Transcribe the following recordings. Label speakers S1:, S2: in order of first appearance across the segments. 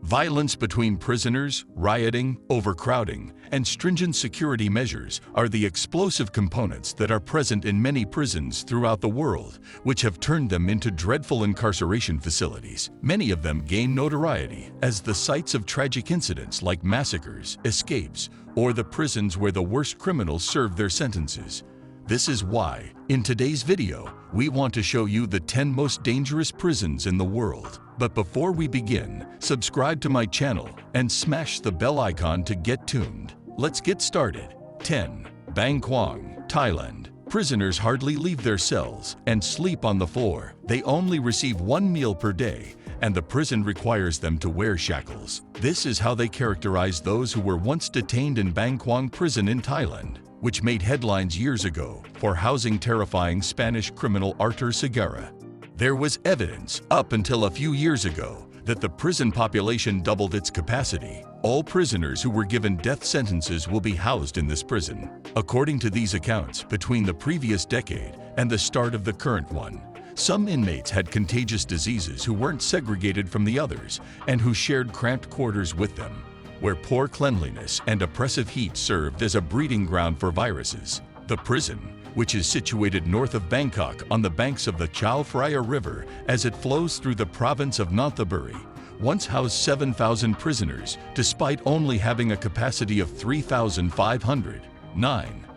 S1: Violence between prisoners, rioting, overcrowding, and stringent security measures are the explosive components that are present in many prisons throughout the world, which have turned them into dreadful incarceration facilities. Many of them gain notoriety as the sites of tragic incidents like massacres, escapes, or the prisons where the worst criminals serve their sentences. This is why, in today's video, we want to show you the 10 most dangerous prisons in the world. But before we begin, subscribe to my channel and smash the bell icon to get tuned. Let's get started. 10. Bangkwang, Thailand. Prisoners hardly leave their cells and sleep on the floor. They only receive one meal per day, and the prison requires them to wear shackles. This is how they characterize those who were once detained in Bangkwang prison in Thailand, which made headlines years ago for housing terrifying Spanish criminal Artur Segarra. There was evidence up until a few years ago that the prison population doubled its capacity. All prisoners who were given death sentences will be housed in this prison. According to these accounts, between the previous decade and the start of the current one, some inmates had contagious diseases who weren't segregated from the others and who shared cramped quarters with them, where poor cleanliness and oppressive heat served as a breeding ground for viruses. The prison, which is situated north of Bangkok on the banks of the Chao Phraya River as it flows through the province of Nonthaburi, once housed 7,000 prisoners, despite only having a capacity of 3,500. 9.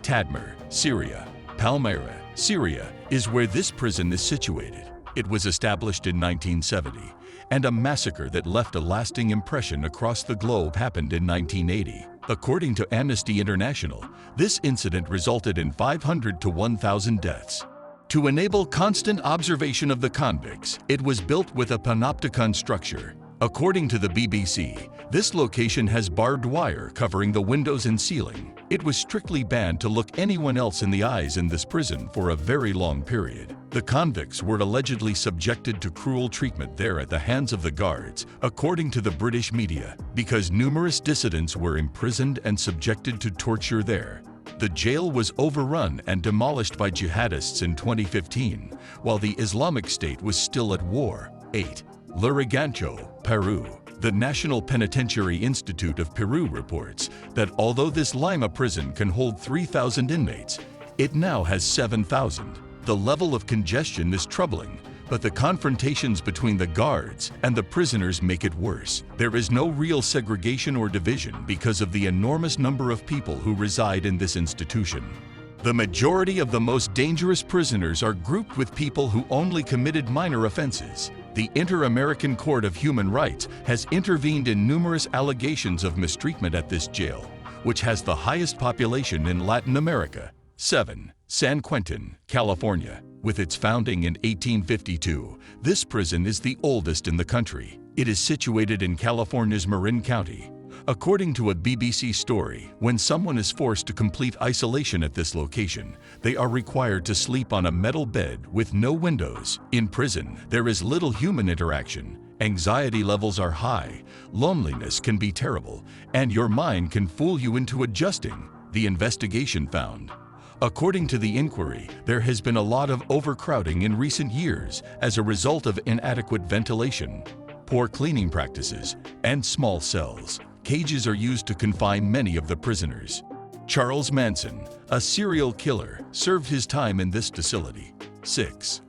S1: Tadmur, Syria. Palmyra, Syria, is where this prison is situated. It was established in 1970, and a massacre that left a lasting impression across the globe happened in 1980. According to Amnesty International, this incident resulted in 500 to 1,000 deaths. To enable constant observation of the convicts, it was built with a panopticon structure. According to the BBC, this location has barbed wire covering the windows and ceiling. It was strictly banned to look anyone else in the eyes in this prison for a very long period. The convicts were allegedly subjected to cruel treatment there at the hands of the guards, according to the British media, because numerous dissidents were imprisoned and subjected to torture there. The jail was overrun and demolished by jihadists in 2015, while the Islamic State was still at war. 8. Lurigancho, Peru. The National Penitentiary Institute of Peru reports that although this Lima prison can hold 3,000 inmates, it now has 7,000. The level of congestion is troubling, but the confrontations between the guards and the prisoners make it worse. There is no real segregation or division because of the enormous number of people who reside in this institution. The majority of the most dangerous prisoners are grouped with people who only committed minor offenses. The Inter-American Court of Human Rights has intervened in numerous allegations of mistreatment at this jail, which has the highest population in Latin America. 7. San Quentin, California. With its founding in 1852, this prison is the oldest in the country. It is situated in California's Marin County. According to a BBC story, when someone is forced to complete isolation at this location, they are required to sleep on a metal bed with no windows. In prison, there is little human interaction. Anxiety levels are high, loneliness can be terrible, and your mind can fool you into adjusting, the investigation found. According to the inquiry, there has been a lot of overcrowding in recent years as a result of inadequate ventilation, poor cleaning practices, and small cells. Cages are used to confine many of the prisoners. Charles Manson, a serial killer, served his time in this facility. 6.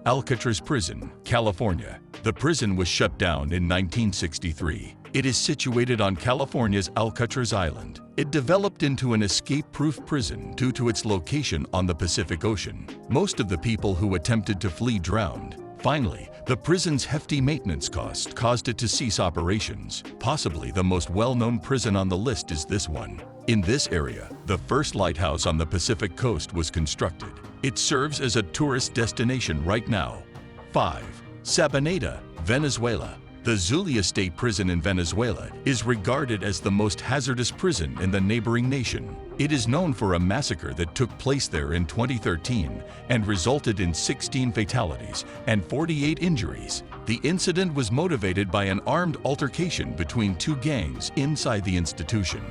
S1: Alcatraz Prison, California. The prison was shut down in 1963. It is situated on California's Alcatraz Island. It developed into an escape-proof prison due to its location on the Pacific Ocean. Most of the people who attempted to flee drowned. Finally, the prison's hefty maintenance costs caused it to cease operations. Possibly the most well-known prison on the list is this one. In this area, the first lighthouse on the Pacific coast was constructed. It serves as a tourist destination right now. 5. Sabaneta, Venezuela. The Zulia State Prison in Venezuela is regarded as the most hazardous prison in the neighboring nation. It is known for a massacre that took place there in 2013 and resulted in 16 fatalities and 48 injuries. The incident was motivated by an armed altercation between two gangs inside the institution.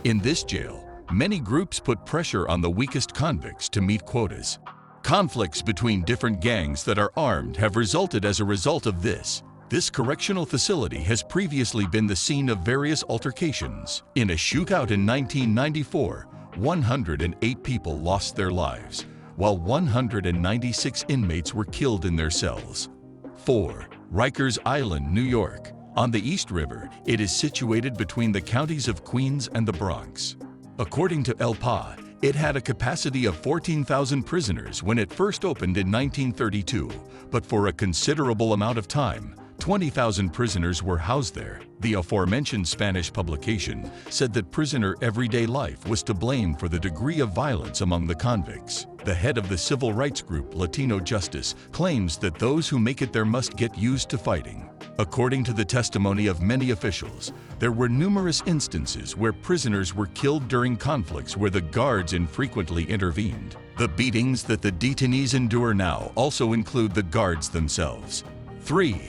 S1: In this jail, many groups put pressure on the weakest convicts to meet quotas. Conflicts between different gangs that are armed have resulted as a result of this. This correctional facility has previously been the scene of various altercations. In a shootout in 1994, 108 people lost their lives, while 196 inmates were killed in their cells. 4. Rikers Island, New York. On the East River, it is situated between the counties of Queens and the Bronx. According to El Pa, it had a capacity of 14,000 prisoners when it first opened in 1932, but for a considerable amount of time, 20,000 prisoners were housed there. The aforementioned Spanish publication said that prisoner everyday life was to blame for the degree of violence among the convicts. The head of the civil rights group Latino Justice claims that those who make it there must get used to fighting. According to the testimony of many officials, there were numerous instances where prisoners were killed during conflicts where the guards infrequently intervened. The beatings that the detainees endure now also include the guards themselves. 3.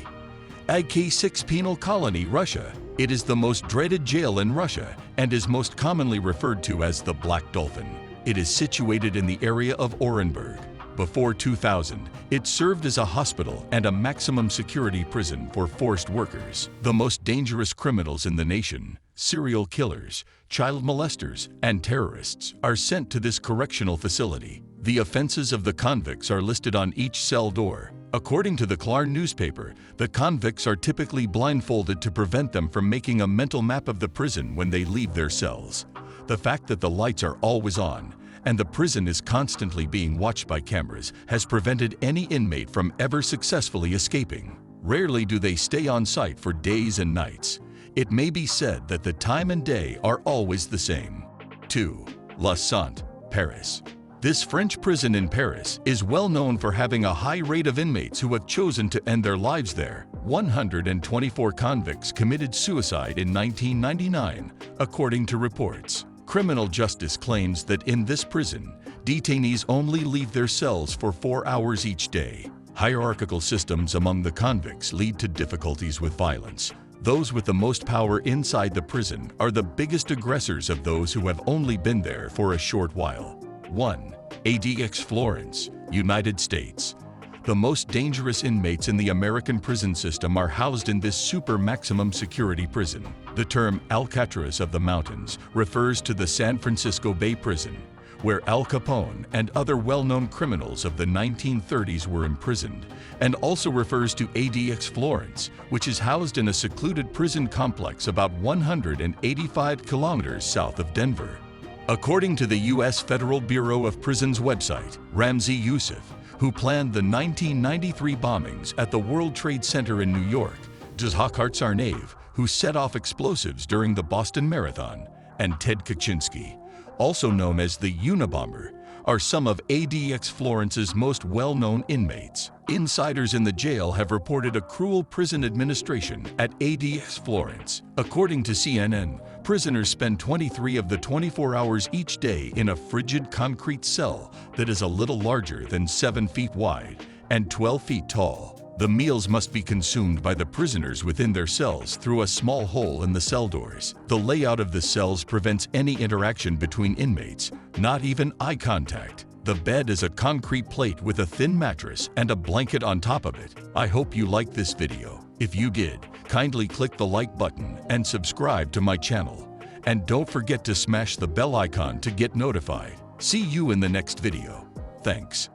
S1: AK-6 Penal Colony, Russia. It is the most dreaded jail in Russia and is most commonly referred to as the Black Dolphin. It is situated in the area of Orenburg. Before 2000, it served as a hospital and a maximum security prison for forced workers. The most dangerous criminals in the nation, serial killers, child molesters, and terrorists, are sent to this correctional facility. The offenses of the convicts are listed on each cell door. According to the Klar newspaper, the convicts are typically blindfolded to prevent them from making a mental map of the prison when they leave their cells. The fact that the lights are always on and the prison is constantly being watched by cameras has prevented any inmate from ever successfully escaping. Rarely do they stay on site for days and nights. It may be said that the time and day are always the same. 2. La Sante, Paris. This French prison in Paris is well known for having a high rate of inmates who have chosen to end their lives there. 124 convicts committed suicide in 1999, according to reports. Criminal justice claims that in this prison, detainees only leave their cells for 4 hours each day. Hierarchical systems among the convicts lead to difficulties with violence. Those with the most power inside the prison are the biggest aggressors of those who have only been there for a short while. 1. ADX Florence, United States. The most dangerous inmates in the American prison system are housed in this super maximum security prison. The term Alcatraz of the Mountains refers to the San Francisco Bay Prison, where Al Capone and other well-known criminals of the 1930s were imprisoned, and also refers to ADX Florence, which is housed in a secluded prison complex about 185 kilometers south of Denver. According to the U.S. Federal Bureau of Prisons website, Ramzi Youssef, who planned the 1993 bombings at the World Trade Center in New York, Dzhokhar Tsarnaev, who set off explosives during the Boston Marathon, and Ted Kaczynski, also known as the Unabomber, are some of ADX Florence's most well-known inmates. Insiders in the jail have reported a cruel prison administration at ADX Florence. According to CNN, prisoners spend 23 of the 24 hours each day in a frigid concrete cell that is a little larger than 7 feet wide and 12 feet tall. The meals must be consumed by the prisoners within their cells through a small hole in the cell doors. The layout of the cells prevents any interaction between inmates, not even eye contact. The bed is a concrete plate with a thin mattress and a blanket on top of it. I hope you liked this video. If you did, kindly click the like button and subscribe to my channel. And don't forget to smash the bell icon to get notified. See you in the next video. Thanks.